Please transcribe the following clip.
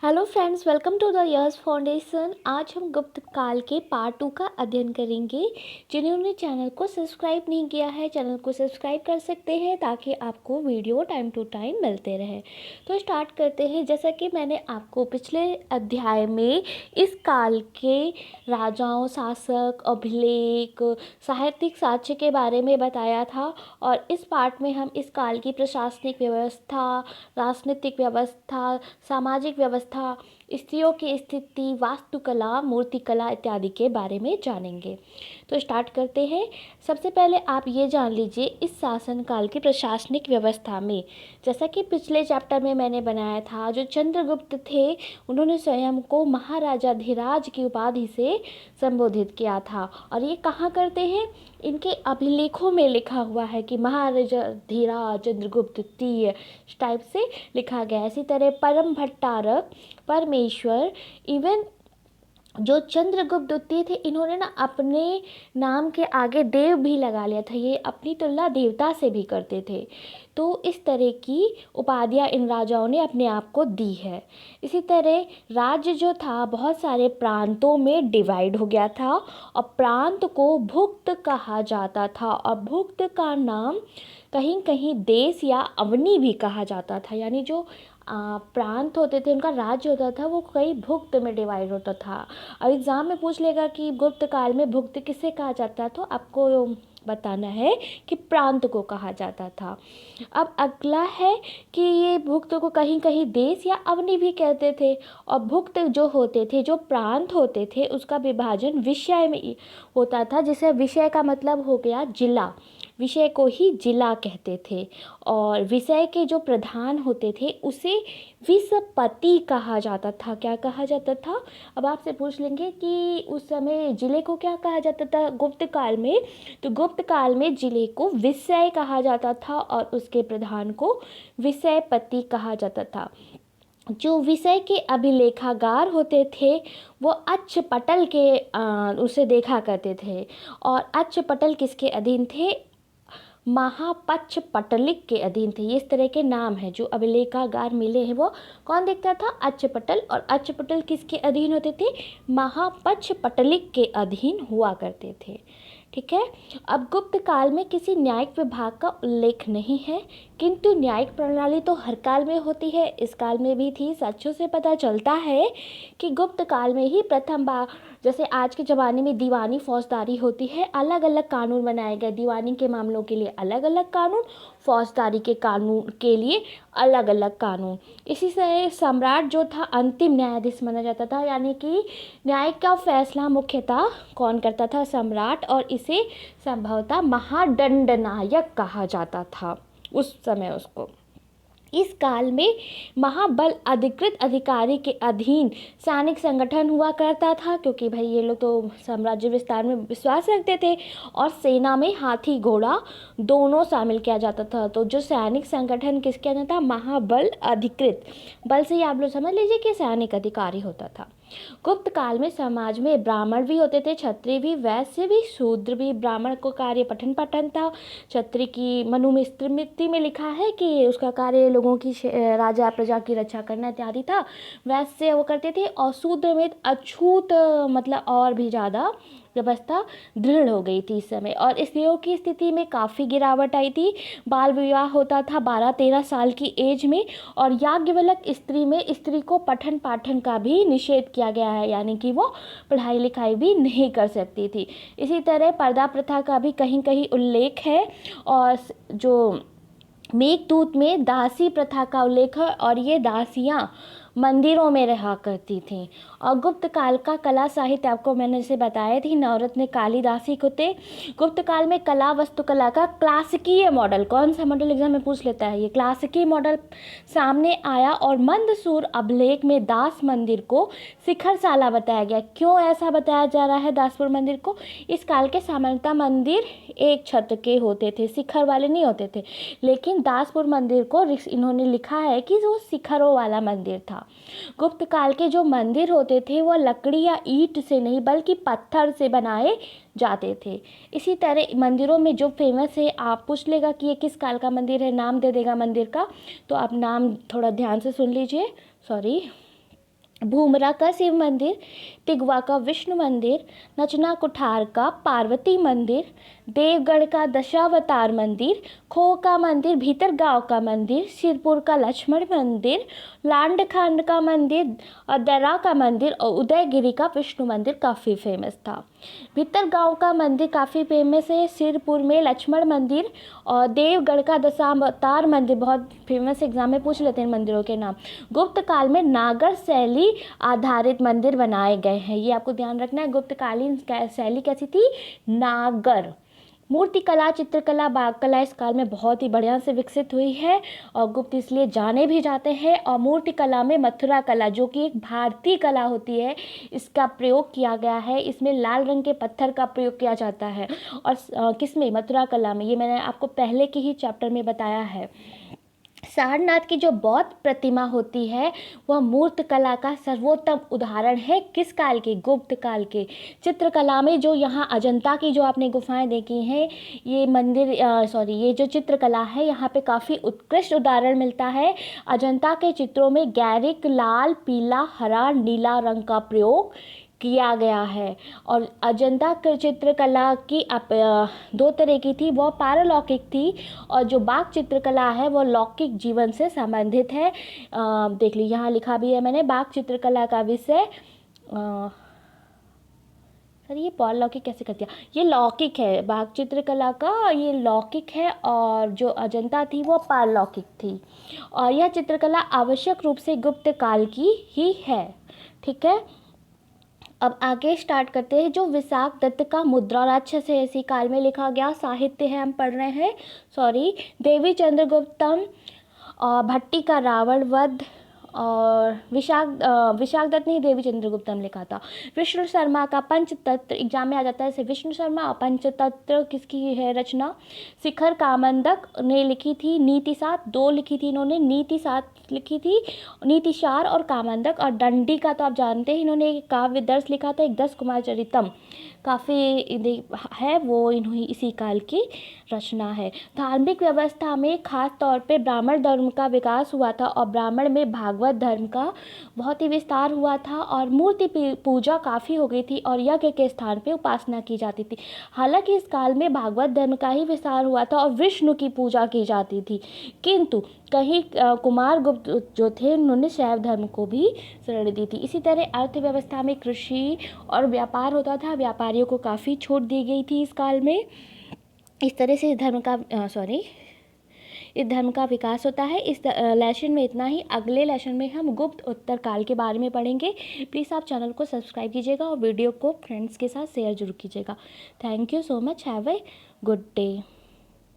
Hello friends, welcome to the यर्स foundation. आज हम गुप्त काल के पार्ट 2 का अध्ययन करेंगे। जिन्होंने चैनल को सब्सक्राइब नहीं किया है, चैनल को सब्सक्राइब कर सकते हैं ताकि आपको वीडियो टाइम टू टाइम मिलते रहे। तो स्टार्ट करते हैं। जैसा कि मैंने आपको पिछले अध्याय में इस काल के राजाओं, शासक, अभिलेख, साहित्यिक साक्ष्य के बारे में बताया था, और इस पार्ट में हम इस काल की प्रशासनिक व्यवस्था, राजनीतिक व्यवस्था, सामाजिक व्यवस्था, स्त्रियों की स्थिति, वास्तुकला, मूर्तिकला इत्यादि के बारे में जानेंगे। तो स्टार्ट करते हैं। सबसे पहले आप ये जान लीजिए, इस शासनकाल की प्रशासनिक व्यवस्था में, जैसा कि पिछले चैप्टर में मैंने बनाया था, जो चंद्रगुप्त थे उन्होंने स्वयं को महाराजाधिराज की उपाधि से संबोधित किया था। और ये कहाँ करते हैं? इनके अभिलेखों में लिखा हुआ है कि महाराजाधिराज चंद्रगुप्त तृतीय, इस टाइप से लिखा गया है। इसी तरह परम भट्टारक, परमेश्वर, इवन जो चंद्रगुप्त द्वितीय थे, इन्होंने ना अपने नाम के आगे देव भी लगा लिया था। ये अपनी तुलना देवता से भी करते थे। तो इस तरह की उपाधियां इन राजाओं ने अपने आप को दी है। इसी तरह राज्य जो था बहुत सारे प्रांतों में डिवाइड हो गया था, और प्रांत को भुक्त कहा जाता था। और भुक्त का नाम कहीं कहीं देश या अवनी भी कहा जाता था। यानी जो प्रांत होते थे, उनका राज्य होता था, वो कई भुक्त में डिवाइड होता था। अब एग्ज़ाम में पूछ लेगा कि गुप्त काल में भुक्त किसे कहा जाता, तो आपको बताना है कि प्रांत को कहा जाता था। अब अगला है कि ये भुक्त को कहीं कहीं देश या अवनी भी कहते थे। और भुक्त जो होते थे, जो प्रांत होते थे, उसका विभाजन विषय में होता था, जिसे विषय का मतलब हो गया जिला। विषय को ही जिला कहते थे। और विषय के जो प्रधान होते थे उसे विषपति कहा जाता था। क्या कहा जाता था? अब आपसे पूछ लेंगे कि उस समय जिले को क्या कहा जाता था गुप्त काल में, तो गुप्त काल में जिले को विषय कहा जाता था और उसके प्रधान को विषयपति कहा जाता था। जो विषय के अभिलेखागार होते थे वो अक्षपटल के उसे देखा करते थे। और अक्षपटल किसके अधीन थे? महापक्षपटलिक के अधीन थे। ये इस तरह के नाम हैं जो अभिलेखागार मिले हैं। वो कौन देखता था? अक्षपटल। और अक्षपटल किसके अधीन होते थे? महापक्षपटलिक के अधीन हुआ करते थे। ठीक है। अब गुप्त काल में किसी न्यायिक विभाग का उल्लेख नहीं है, किंतु न्यायिक प्रणाली तो हर काल में होती है, इस काल में भी थी। साक्ष्यों से पता चलता है कि गुप्त काल में ही प्रथम बार, जैसे आज के ज़माने में दीवानी फौजदारी होती है, अलग अलग कानून बनाए गए। दीवानी के मामलों के लिए अलग अलग कानून, फौजदारी के कानून के लिए अलग अलग कानून। इसी से सम्राट जो था अंतिम न्यायाधीश माना जाता था। यानी कि न्याय का फैसला मुख्यतः कौन करता था? सम्राट। और इसे संभवतः महादंडनायक कहा जाता था उस समय उसको। इस काल में महाबल अधिकृत अधिकारी के अधीन सैनिक संगठन हुआ करता था, क्योंकि भाई ये लोग तो साम्राज्य विस्तार में विश्वास रखते थे। और सेना में हाथी घोड़ा दोनों शामिल किया जाता था। तो जो सैनिक संगठन किसके अंदर था? महाबल अधिकृत। बल से ही आप लोग समझ लीजिए कि सैनिक अधिकारी होता था। गुप्त काल में समाज में ब्राह्मण भी होते थे, क्षत्रिय भी, वैश्य भी, शूद्र भी। ब्राह्मण को कार्य पठन पाठन था। क्षत्रिय की मनुस्मृति में लिखा है कि उसका कार्य लोगों की राजा प्रजा की रक्षा करना इत्यादि था। वैश्य वो करते थे। और शूद्र में अछूत, मतलब और भी ज़्यादा व्यवस्था दृढ़ हो गई थी इस समय। और स्त्रियों की स्थिति में काफ़ी गिरावट आई थी। बाल विवाह होता था 12-13 साल की एज में। और याज्ञवल्क स्त्री में स्त्री को पठन पाठन का भी निषेध किया गया है, यानी कि वो पढ़ाई लिखाई भी नहीं कर सकती थी। इसी तरह पर्दा प्रथा का भी कहीं कहीं उल्लेख है। और जो मेघदूत में दासी प्रथा का उल्लेख है, और ये दासियाँ मंदिरों में रहा करती थीं। और गुप्त काल का कला साहित्य आपको मैंने जैसे बताया थी, नवरत्न कालिदासी होते। गुप्त काल में कला, वास्तुकला का क्लासिकीय मॉडल, कौन सा मॉडल एग्जाम में पूछ लेता है, ये क्लासिकीय मॉडल सामने आया। और मंदसूर अभिलेख में दास मंदिर को शिखरशाला बताया गया। क्यों ऐसा बताया जा रहा है दासपुर मंदिर को? इस काल के सामान्यतः मंदिर एक छत के होते थे, शिखर वाले नहीं होते थे। लेकिन दासपुर मंदिर को इन्होंने लिखा है कि वो शिखरों वाला मंदिर था। गुप्त काल के जो मंदिर होते थे वो लकड़ी या ईंट से नहीं बल्कि पत्थर से बनाए जाते थे। इसी तरह मंदिरों में जो फेमस है, आप पूछ लेगा कि ये किस काल का मंदिर है, नाम दे देगा मंदिर का, तो आप नाम थोड़ा ध्यान से सुन लीजिए। सॉरी। भूमरा का शिव मंदिर, तिगवा का विष्णु मंदिर, नचना कुठार का पार्वती मंदिर, देवगढ़ का दशावतार मंदिर, खो का मंदिर, भीतरगांव का मंदिर, सिरपुर का लक्ष्मण मंदिर, लांडखांड का मंदिर और दर्रा का मंदिर और उदयगिरी का विष्णु मंदिर काफ़ी फेमस था। भीतरगांव का मंदिर काफ़ी फेमस है, सिरपुर में लक्ष्मण मंदिर और देवगढ़ का दशावतार मंदिर बहुत फेमस, एग्जाम में पूछ लेते हैं मंदिरों के नाम। गुप्त काल में नागर शैली आधारित मंदिर बनाए गए हैं, ये आपको ध्यान रखना है। गुप्तकालीन शैली कैसी थी? नागर। मूर्तिकला, चित्रकला, बागकला इस काल में बहुत ही बढ़िया से विकसित हुई है और गुप्त इसलिए जाने भी जाते हैं। और मूर्तिकला में मथुरा कला, जो कि एक भारतीय कला होती है, इसका प्रयोग किया गया है। इसमें लाल रंग के पत्थर का प्रयोग किया जाता है। और किसमें? मथुरा कला में। ये मैंने आपको पहले के ही चैप्टर में बताया है। सारनाथ की जो बौद्ध प्रतिमा होती है वह मूर्तिकला का सर्वोत्तम उदाहरण है। किस काल के? गुप्त काल के। चित्रकला में जो यहाँ अजंता की जो आपने गुफाएं देखी हैं, ये मंदिर ये जो चित्रकला है यहाँ पे काफ़ी उत्कृष्ट उदाहरण मिलता है। अजंता के चित्रों में गैरिक लाल, पीला, हरा, नीला रंग का प्रयोग किया गया है। और अजंता की चित्रकला की दो तरह की थी, वो पारलौकिक थी और जो बाग चित्रकला है वो लौकिक जीवन से संबंधित है। देख ली, यहाँ लिखा भी है मैंने, बाग चित्रकला का विषय सर ये पारलौकिक कैसे कर दिया? ये लौकिक है, बाग चित्रकला का ये लौकिक है और जो अजंता थी वो पारलौकिक थी। और यह चित्रकला आवश्यक रूप से गुप्त काल की ही है। ठीक है, अब आगे स्टार्ट करते हैं। जो विशाख दत्त का मुद्रा राक्षस है, इसी काल में लिखा गया साहित्य है, हम पढ़ रहे हैं। देवी चंद्रगुप्तम और भट्टी का रावण वध और विशाख दत्त ने देवी चंद्रगुप्तम लिखा था। विष्णु शर्मा का पंचतंत्र एग्जाम में आ जाता है, जैसे विष्णु शर्मा। और पंचतंत्र किसकी है रचना? शिखर कामंदक ने लिखी थी। नीति सात, दो लिखी थी इन्होंने, नीति सात लिखी थी, नीतिशार और कामंदक। और दंडी का तो आप जानते हैं, इन्होंने एक काव्य दर्श लिखा था, एक 10 कुमार चरितम, काफ़ी है वो इन्होंने इसी काल की रचना है। धार्मिक व्यवस्था में खास तौर पे ब्राह्मण धर्म का विकास हुआ था और ब्राह्मण में भागवत धर्म का बहुत ही विस्तार हुआ था और मूर्ति पूजा काफ़ी हो गई थी और यज्ञ के स्थान पे उपासना की जाती थी। हालांकि इस काल में भागवत धर्म का ही विस्तार हुआ था और विष्णु की पूजा की जाती थी, किंतु कहीं कुमार गुप्त जो थे उन्होंने शैव धर्म को भी शरण दी थी। इसी तरह अर्थव्यवस्था में कृषि और व्यापार होता था, व्यापारियों को काफ़ी छूट दी गई थी इस काल में। इस तरह से इस धर्म का विकास होता है। इस लेसन में इतना ही। अगले लेसन में हम गुप्त उत्तर काल के बारे में पढ़ेंगे। प्लीज़ आप चैनल को सब्सक्राइब कीजिएगा और वीडियो को फ्रेंड्स के साथ शेयर जरूर कीजिएगा। Thank you so much. Have a good day.